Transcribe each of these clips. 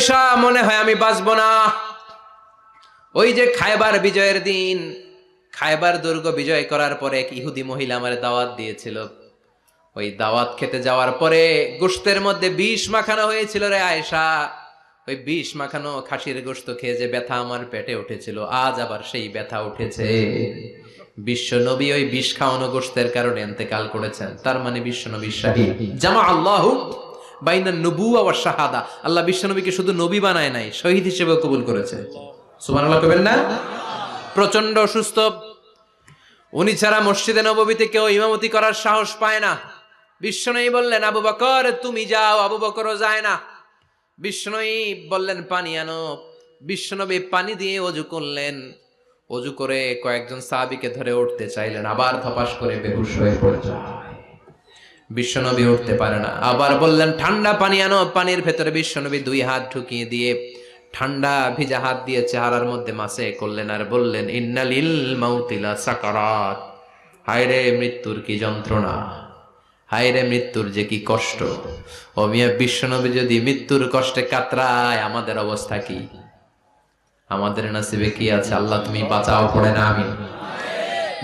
আয়েশা মনে হয় আমি বাঁচবো না। ওই যে খায়বার বিজয়ের দিন, খায়বার দুর্গ বিজয় করার পরে এক ইহুদি মহিলা আমার দাওয়াত দিয়েছিল। ওই দাওয়াত খেতে যাওয়ার পরে গোশতের মধ্যে বিষ মাখানো হয়েছিল রে আয়েশা। ওই বিষ মাখানো খাসির গোশত খেয়ে যে ব্যথা আমার পেটে উঠেছিল, আজ আবার সেই ব্যথা উঠেছে। বিশ্ব নবী ওই বিষ খাওয়ানো গোশতের কারণে ইন্তেকাল করেছেন। তার মানে বিশ্ব নবী শাহীদ। জামা আল্লাহু বাইনা নবুওয়া ওয়া শাহাদা। আল্লাহ বিশ্ব নবীকে শুধু নবী বানায় নাই, শহীদ হিসেবে কবুল করেছে। সুবহানাল্লাহ কইবেন না? প্রচন্ড অসুস্থ, উনি ছাড়া মসজিদে নববীতে কেউ ইমামতি করার সাহস পায় না। বিশ্বনবী বললেন আবু বকর তুমি যাও, আবু বকরও যায় না। বিশ্বনবী বললেন পানি আনো। বিশ্বনবী পানি দিয়ে ওযু করলেন। ওযু করে কয়েকজন সাহাবীকে ধরে উঠতে চাইলেন, আবার ধপাস করে বেহুশ হয়ে পড়ে যায়। বিশ্বনবী উঠতে পারে না। আবার বললেন ঠান্ডা পানি আনো। পানির ভেতরে বিশ্বনবী দুই হাত ঢুকিয়ে দিয়ে ঠান্ডা ভিজা হাত দিয়ে চেহারার মধ্যে মাসে করলেন আর বললেন ইন্নালিল মাউতিলা সাকারাত। হায়রে মৃত্যুর কি যন্ত্রণা, হায়রে মৃত্যুর যে কি কষ্ট। ও মিয়া, বিশ্বনবী যদি মৃত্যুর কষ্টে কাতরায়, আমাদের অবস্থা কি? আমাদের নসিবে কি আছে? আল্লাহ তুমি বাঁচাও, পড়ে না আমি।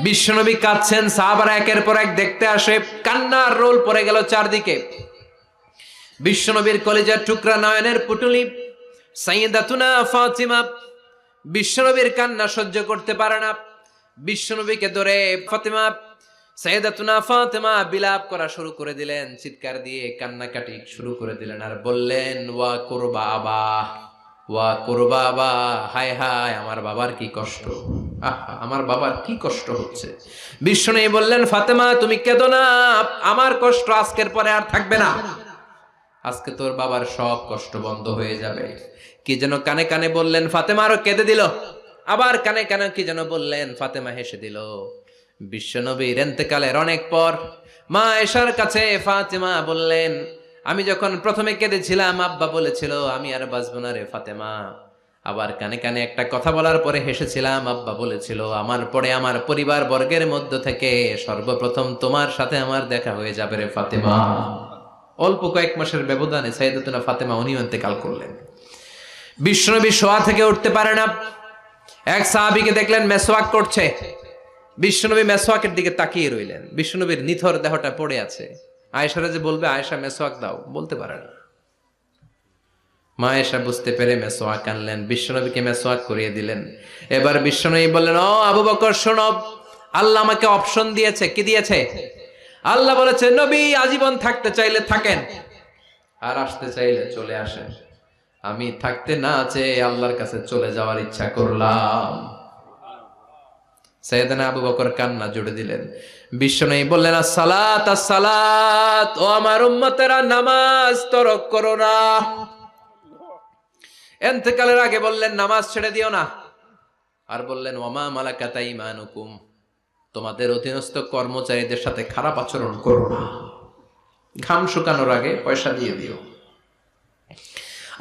বিশ্বনবী কাঁদছেন, সাহাবারা একের পর এক দেখতে আসে, কান্নার রোল পড়ে গেল চারদিকে। বিশ্বনবীর কলিজার টুকরা নয়নের পুটুলি সাইয়্যিদাতুনা ফাতিমা বিশ্বনবীর কান্না সহ্য করতে পারে না। বিশ্বনবীকে ধরে ফাতিমা, সাইয়্যিদাতুনা ফাতিমা বিলাপ করা শুরু করে দিলেন, চিৎকার দিয়ে কান্নাকাটি শুরু করে দিলেন আর বললেন ওয়া কুরবা আবা, ওয়া কুরবা আবা, হায় হায় আমার বাবার কি কষ্ট, আহা আমার বাবার কি কষ্ট হচ্ছে। বিশ্বনবী বললেন ফাতেমা তুমি কেঁদো না, আমার কষ্ট আজকের পরে আর থাকবে না, আজকে তোর বাবার সব কষ্ট বন্ধ হয়ে যাবে। কি যেন কানে কানে বললেন, ফাতেমা আরো কেঁদে দিল। আবার কানে কানে কি যেন বললেন, ফাতেমা হেসে দিল। বিশ্বনবীর ইন্তেকালের অনেক পর মা আয়েশার কাছে ফাতেমা বললেন আমি যখন প্রথমে কেঁদেছিলাম আব্বা বলেছিল আমি আর বাঁচবো না রে ফাতেমা। আবার কানে কানে একটা কথা বলার পরে হেসেছিলাম, আব্বা বলেছিল আমার পরে আমার পরিবার বর্গের মধ্য থেকে সর্বপ্রথম তোমার সাথে আমার দেখা হয়ে যাবে রে ফাতেমা। অল্প কয়েক মাসের ব্যবধানে সাইয়্যিদাতুনা ফাতেমা উনিও ইন্তেকাল করলেন। বিশ্বনবী শোয়া থেকে উঠতে পারে না। এক সাহাবীকে দেখলেন মেসওয়াক করছে। বিশ্বনবী মেসওয়াকের দিকে তাকিয়ে রইলেন। বিশ্বনবীর নিথর দেহটা পড়ে আছে। আয়েশারা যে বলবে আয়েশা মেসওয়াক দাও, বলতে পারে না। মা আয়েশা বুঝতে পেরে মেসওয়াক আনলেন, বিশ্বনবীকে মেসওয়াক করিয়ে দিলেন। এবার বিশ্বনবী বললেন ও আবু বকর শোনো, আল্লাহ আমাকে অপশন দিয়েছে। কি দিয়েছে? আল্লাহ বলেছে নবী আজীবন থাকতে চাইলে থাকেন, আর আসতে চাইলে চলে আসেন। আমি থাকতে না চেয়ে আল্লাহর কাছে চলে যাওয়ার ইচ্ছা করলাম। সাইয়েদনা আবু বকর কান্না জুড়ে দিলেন। বিশ্বনবী বললেন আসসালাত আসসালাত, ও আমার উম্মতেরা নামাজ তরক করো না। ইন্তেকালের আগে বললেন নামাজ ছেড়ে দিও না। আর বললেন ওয়ামা মালাকাত আইমানুকুম, তোমাদের অধীনস্থ কর্মচারীদের সাথে খারাপ আচরণ করো না। ঘাম শুকানোর আগে পয়সা দিয়ে দিও।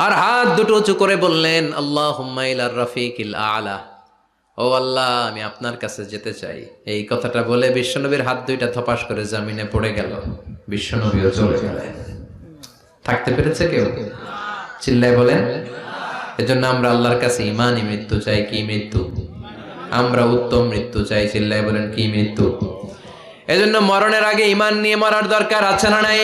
আর হাত দুটো উঁচু করে বললেন আল্লাহুম্মা ইলার রাফিকিল আলা, ও আল্লাহ আমি আপনার কাছে যেতে চাই। এই কথাটা বলে বিশ্বনবীর হাত দুইটা ধপাস করে জমিনে পড়ে গেল। বিশ্বনবীও চলে গেলেন। থাকতে পেরেছে কেউ? চিল্লায় বলেন। এজন্য আমরা আল্লাহর কাছে ঈমানি মৃত্যু চাই। কি মৃত্যু? আমরা উত্তম মৃত্যু চাই। চিল্লায় বলেন কি মৃত্যু? এজন্য মরণের আগে ঈমান নিয়ে মরার দরকার আছে না নাই?